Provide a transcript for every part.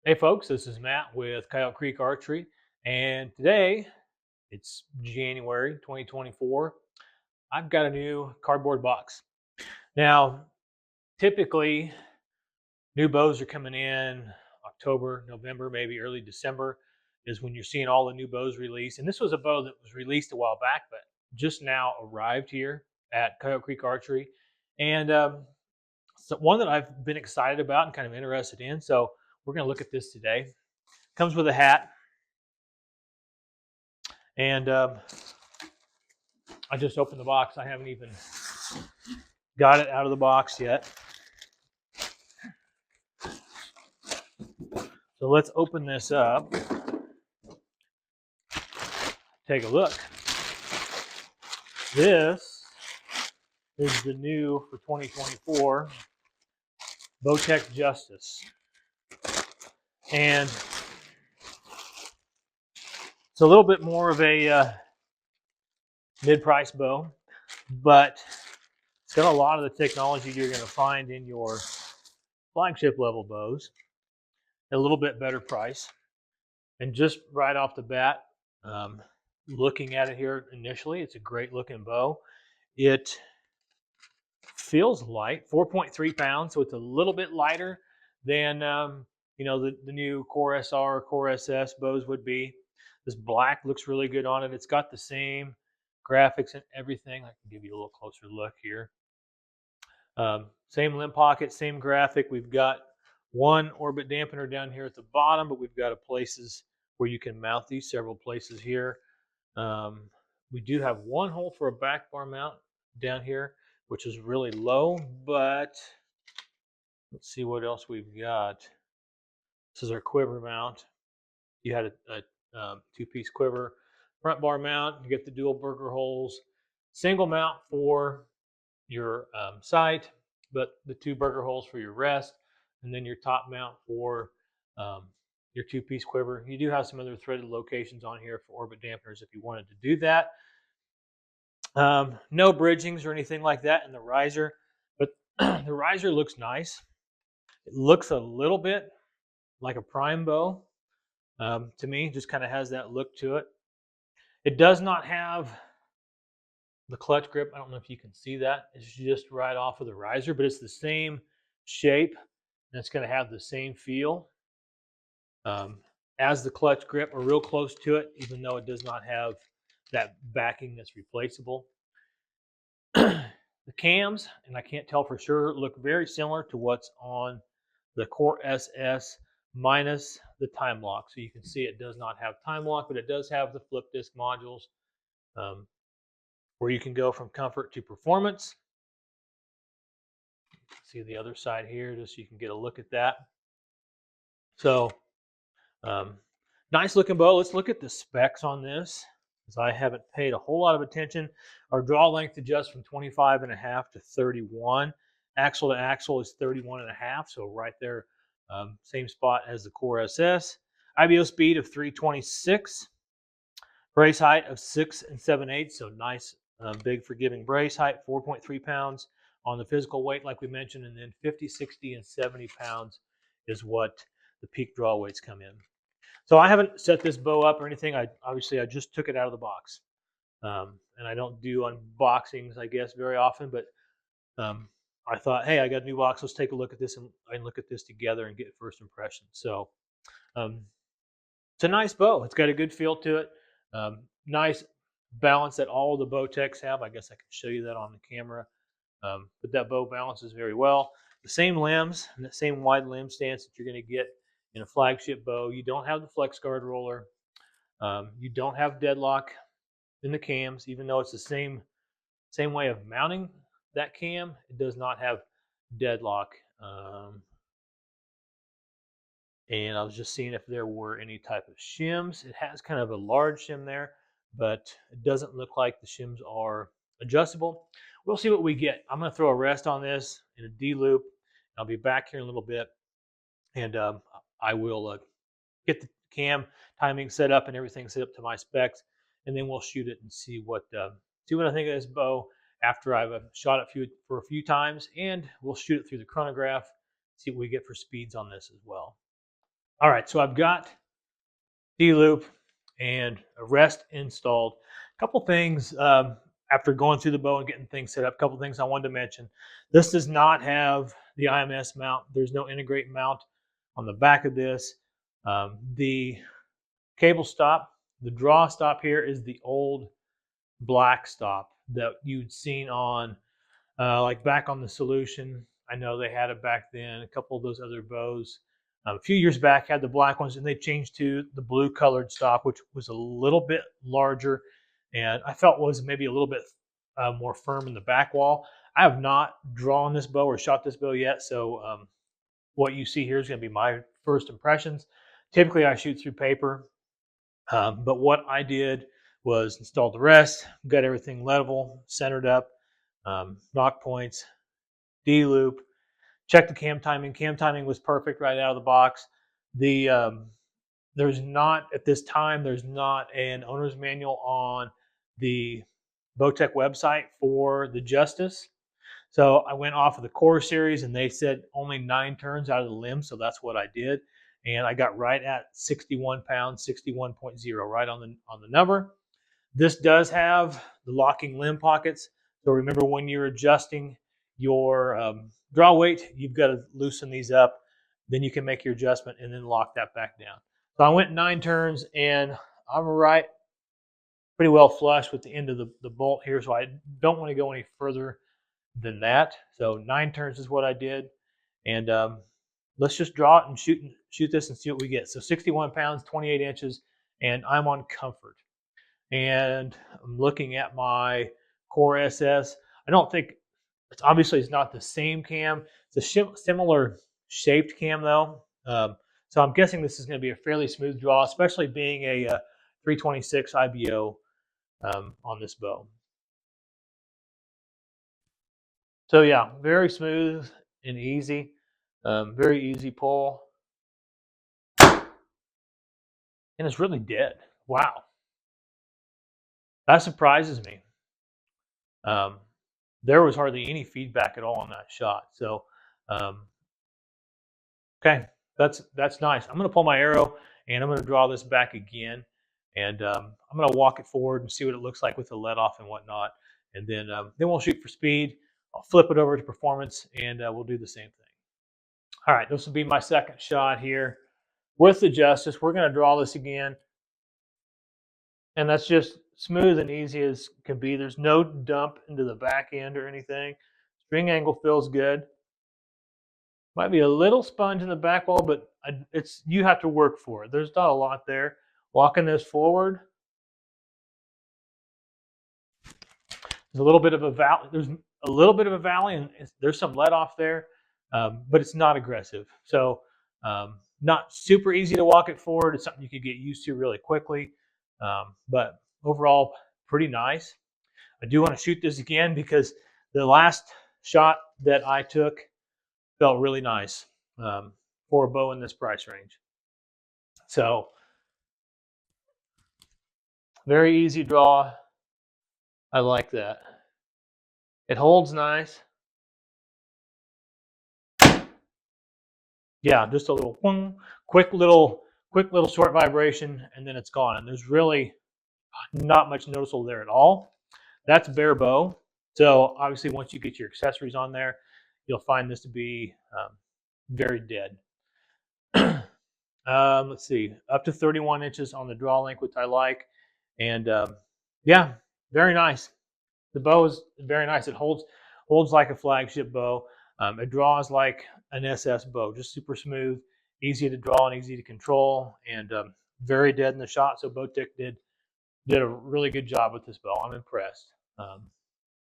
Hey folks, this is Matt with Coyote Creek Archery, and today it's January 2024. I've got a new cardboard box. Now, typically, new bows are coming in October, November, maybe early December is when you're seeing all the new bows released. And this was a bow that was released a while back, but just now arrived here at Coyote Creek Archery. And so one that I've been excited about and kind of interested in. So we're going to look at this today. Comes with a hat. And I just opened the box. I haven't even got it out of the box yet. So let's open this up. Take a look. This is the new for 2024 Bowtech Justice. And it's a little bit more of a mid-price bow, but it's got a lot of the technology you're going to find in your flagship level bows at a little bit better price. And just right off the bat, looking at it here initially, it's a great looking bow. It feels light, 4.3 pounds, so it's a little bit lighter than the new Core SR, Core SS bows would be. This black looks really good on it. It's got the same graphics and everything. I can give you a little closer look here. Same limb pocket, same graphic. We've got one orbit dampener down here at the bottom, but we've got places where you can mount these, several places here. We do have one hole for a back bar mount down here, which is really low, but let's see what else we've got. This is our quiver mount. You had a two-piece quiver front bar mount. You get the dual burger holes, single mount for your sight, but the two burger holes for your rest, and then your top mount for your two-piece quiver. You do have some other threaded locations on here for orbit dampeners if you wanted to do that. No bridgings or anything like that in the riser, but the riser looks nice. It looks a little bit like a prime bow to me, just kind of has that look to it. It does not have the clutch grip. I don't know if you can see that. It's just right off of the riser, but it's the same shape and it's going to have the same feel as the clutch grip, or real close to it, even though it does not have that backing that's replaceable. The cams, and I can't tell for sure, look very similar to what's on the Core SS minus the time lock. So you can see it does not have time lock, but it does have the flip disc modules where you can go from comfort to performance. See the other side here, just so you can get a look at that. So nice looking bow. Let's look at the specs on this, because I haven't paid a whole lot of attention. Our draw length adjusts from 25.5 to 31. Axle to axle is 31.5, so right there, same spot as the Core SS. IBO speed of 326. Brace height of 6 7/8, so nice, big forgiving brace height. 4.3 pounds on the physical weight, like we mentioned, and then 50, 60, and 70 pounds is what the peak draw weights come in. So I haven't set this bow up or anything. I just took it out of the box, and I don't do unboxings, I guess, very often. But I thought, hey, I got a new box. Let's take a look at this and look at this together and get first impressions. So it's a nice bow. It's got a good feel to it. Nice balance that all the Bowtechs have. I guess I can show you that on the camera. But that bow balances very well. The same limbs and the same wide limb stance that you're going to get in a flagship bow. You don't have the flex guard roller. You don't have deadlock in the cams, even though it's the same way of mounting that cam. It does not have deadlock. And I was just seeing if there were any type of shims. It has kind of a large shim there, but it doesn't look like the shims are adjustable. We'll see what we get. I'm going to throw a rest on this in a D loop. I'll be back here in a little bit, and I will get the cam timing set up and everything set up to my specs, and then we'll shoot it and see what I think of this bow after I've shot it for a few times, and we'll shoot it through the chronograph, see what we get for speeds on this as well. All right, so I've got D-loop and a rest installed. A couple things after going through the bow and getting things set up, a couple things I wanted to mention. This does not have the IMS mount. There's no integrate mount on the back of this. The cable stop, the draw stop here is the old black stop that you'd seen on like back on the Solution. I know they had it back then. A couple of those other bows a few years back had the black ones, and they changed to the blue colored stop, which was a little bit larger, and I felt was maybe a little bit more firm in the back wall. I have not drawn this bow or shot this bow yet, so what you see here is going to be my first impressions. Typically, I shoot through paper, but what I did was install the rest, got everything level, centered up, knock points, D-loop, check the cam timing. Cam timing was perfect right out of the box. There's not, at this time, there's not an owner's manual on the Bowtech website for the Justice. So I went off of the core series, and they said only 9 turns out of the limb, so that's what I did. And I got right at 61 pounds, 61.0, right on the number. This does have the locking limb pockets. So remember, when you're adjusting your draw weight, you've got to loosen these up. Then you can make your adjustment and then lock that back down. So I went 9 turns, and I'm right pretty well flush with the end of the bolt here. So I don't want to go any further than that. So 9 turns is what I did. And let's just draw it and shoot this and see what we get. So 61 pounds, 28 inches, and I'm on comfort. And I'm looking at my Core SS. I don't think it's not the same cam. It's a similar shaped cam though. So I'm guessing this is going to be a fairly smooth draw, especially being a 326 IBO on this bow. So yeah, very smooth and easy. Very easy pull. And it's really dead. Wow. That surprises me. There was hardly any feedback at all on that shot. So, okay, that's nice. I'm going to pull my arrow, and I'm going to draw this back again, and I'm going to walk it forward and see what it looks like with the let off and whatnot, and then we'll shoot for speed. I'll flip it over to performance, and we'll do the same thing. All right, this will be my second shot here with the Justice. We're going to draw this again, and that's just smooth and easy as can be. There's no dump into the back end or anything. String angle feels good. Might be a little sponge in the back wall, but you have to work for it. There's not a lot there. Walking this forward, there's a little bit of a valley. There's a little bit of a valley, and there's some let off there, but it's not aggressive. So not super easy to walk it forward. It's something you could get used to really quickly, but overall pretty nice. I do want to shoot this again because the last shot that I took felt really nice for a bow in this price range. So very easy draw. I like that. It holds nice. Yeah, just a little quick little short vibration, and then it's gone. And there's really not much noticeable there at all. That's bare bow. So obviously, once you get your accessories on there, you'll find this to be very dead. Let's see, up to 31 inches on the draw length, which I like. And yeah, very nice. The bow is very nice. It holds like a flagship bow. It draws like an SS bow, just super smooth, easy to draw and easy to control, and very dead in the shot. So Bowtech did a really good job with this bow. I'm impressed.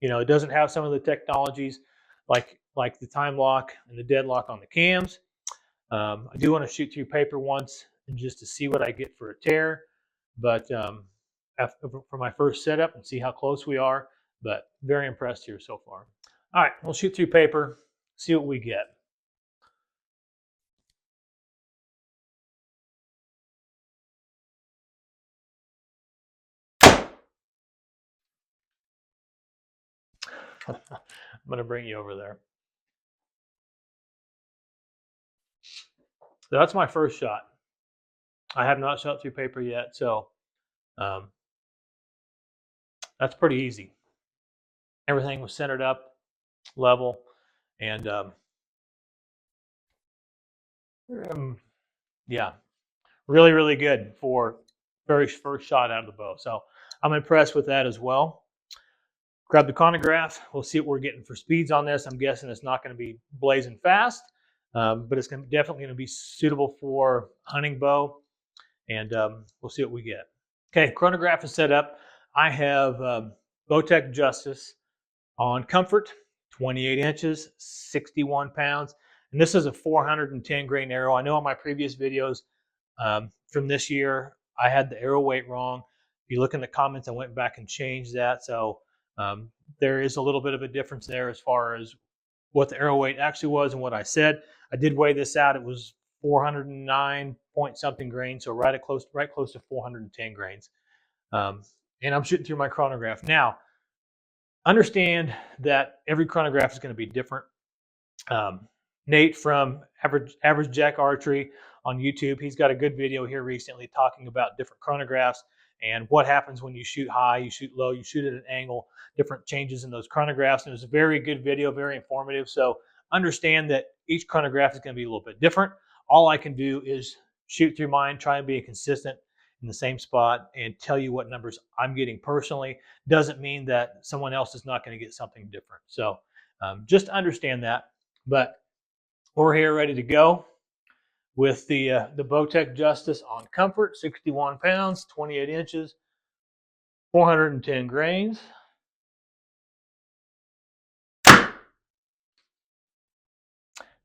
It doesn't have some of the technologies like the time lock and the deadlock on the cams. I do want to shoot through paper once and just to see what I get for a tear, but for my first setup and see how close we are. But very impressed here so far. All right, we'll shoot through paper, see what we get. I'm going to bring you over there. So that's my first shot. I have not shot through paper yet, so that's pretty easy. Everything was centered up, level, and yeah, really, really good for very first shot out of the bow. So I'm impressed with that as well. Grab the chronograph. We'll see what we're getting for speeds on this. I'm guessing it's not going to be blazing fast, but it's definitely going to be suitable for hunting bow, and we'll see what we get. Okay, chronograph is set up. I have Bowtech Justice on comfort, 28 inches, 61 pounds. And this is a 410 grain arrow. I know in my previous videos from this year, I had the arrow weight wrong. If you look in the comments, I went back and changed that. So there is a little bit of a difference there as far as what the arrow weight actually was and what I said. I did weigh this out. It was 409 point something grains, so right close to 410 grains. And I'm shooting through my chronograph. Now, understand that every chronograph is going to be different. Nate from Average Jack Archery on YouTube, he's got a good video here recently talking about different chronographs and what happens when you shoot high, you shoot low, you shoot at an angle, different changes in those chronographs. And it was a very good video, very informative. So understand that each chronograph is going to be a little bit different. All I can do is shoot through mine, try and be consistent in the same spot and tell you what numbers I'm getting personally. Doesn't mean that someone else is not going to get something different. So just understand that. But we're here ready to go with the Bowtech Justice on comfort, 61 pounds, 28 inches, 410 grains.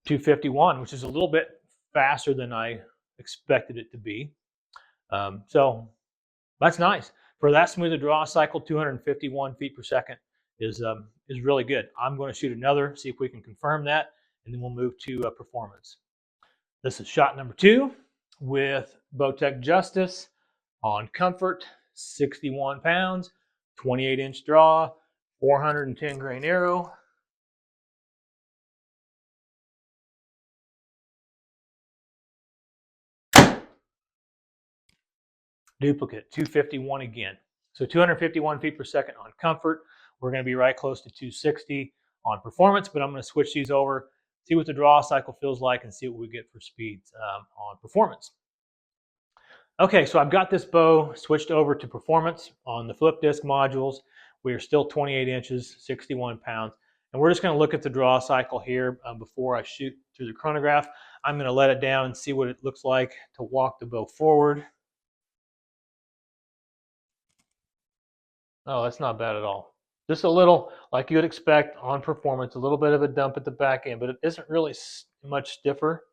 .251, which is a little bit faster than I expected it to be. So that's nice. For that smooth a draw cycle, 251 feet per second is really good. I'm going to shoot another, see if we can confirm that, and then we'll move to performance. This is shot number 2 with Bowtech Justice on comfort, 61 pounds, 28 inch draw, 410 grain arrow. Duplicate, 251 again. So 251 feet per second on comfort. We're going to be right close to 260 on performance, but I'm going to switch these over, see what the draw cycle feels like, and see what we get for speeds on performance. Okay, so I've got this bow switched over to performance on the flip disc modules. We are still 28 inches, 61 pounds. And we're just going to look at the draw cycle here before I shoot through the chronograph. I'm going to let it down and see what it looks like to walk the bow forward. Oh, that's not bad at all. Just a little, like you would expect on performance, a little bit of a dump at the back end, but it isn't really much stiffer.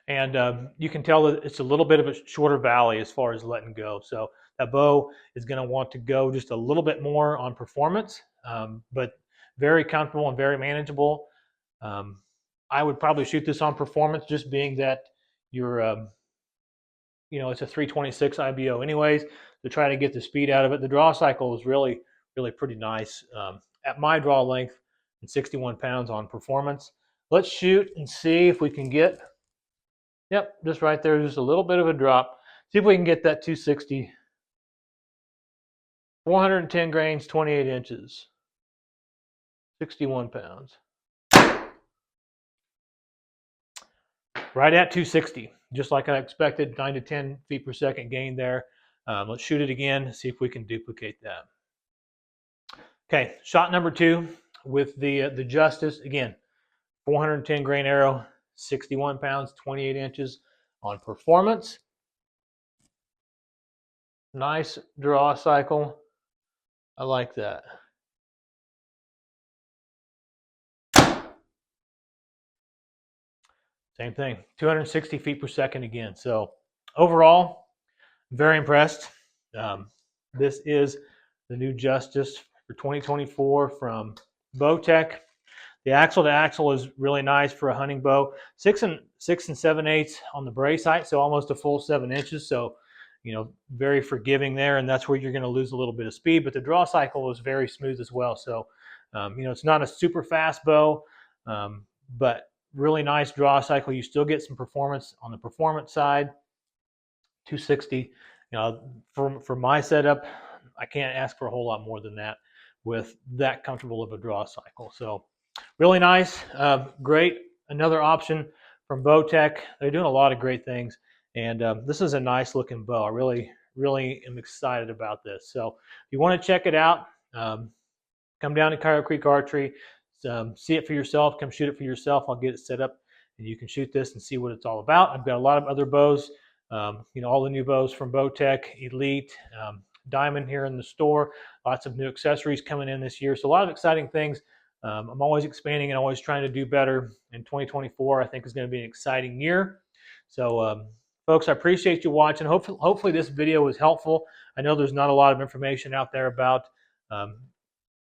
And you can tell that it's a little bit of a shorter valley as far as letting go. So that bow is going to want to go just a little bit more on performance, but very comfortable and very manageable. I would probably shoot this on performance, just being that you're, it's a 326 IBO anyways, to try to get the speed out of it. The draw cycle is really, really pretty nice at my draw length and 61 pounds on performance. Let's shoot and see if we can get, yep, just right there, just a little bit of a drop. See if we can get that 260. 410 grains, 28 inches, 61 pounds. Right at 260, just like I expected, 9 to 10 feet per second gain there. Let's shoot it again, see if we can duplicate that. Okay, shot number 2 with the Justice. Again, 410 grain arrow, 61 pounds, 28 inches on performance. Nice draw cycle. I like that. Same thing, 260 feet per second again. So overall, very impressed. This is the new Justice for 2024 from Bowtech. The axle to axle is really nice for a hunting bow. 6 and 7/8 on the brace height, so almost a full 7 inches. So, very forgiving there, and that's where you're going to lose a little bit of speed. But the draw cycle is very smooth as well. So, it's not a super fast bow, but really nice draw cycle. You still get some performance on the performance side. 260. You know, for my setup, I can't ask for a whole lot more than that with that comfortable of a draw cycle. So really nice, great. Another option from Bowtech. They're doing a lot of great things, and this is a nice looking bow. I really am excited about this. So if you want to check it out, come down to Coyote Creek Archery, see it for yourself. Come shoot it for yourself. I'll get it set up, and you can shoot this and see what it's all about. I've got a lot of other bows. You know, all the new bows from Bowtech, Elite, Diamond here in the store. Lots of new accessories coming in this year. So a lot of exciting things. I'm always expanding and always trying to do better. In 2024, I think is going to be an exciting year. So, folks, I appreciate you watching. Hopefully this video was helpful. I know there's not a lot of information out there about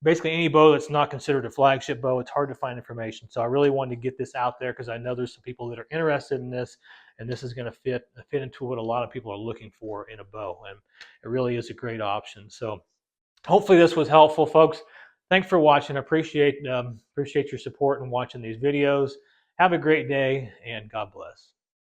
basically any bow that's not considered a flagship bow. It's hard to find information. So I really wanted to get this out there because I know there's some people that are interested in this, and this is going to fit into what a lot of people are looking for in a bow, and it really is a great option. So hopefully this was helpful, folks. Thanks for watching. I appreciate your support and watching these videos. Have a great day, and God bless.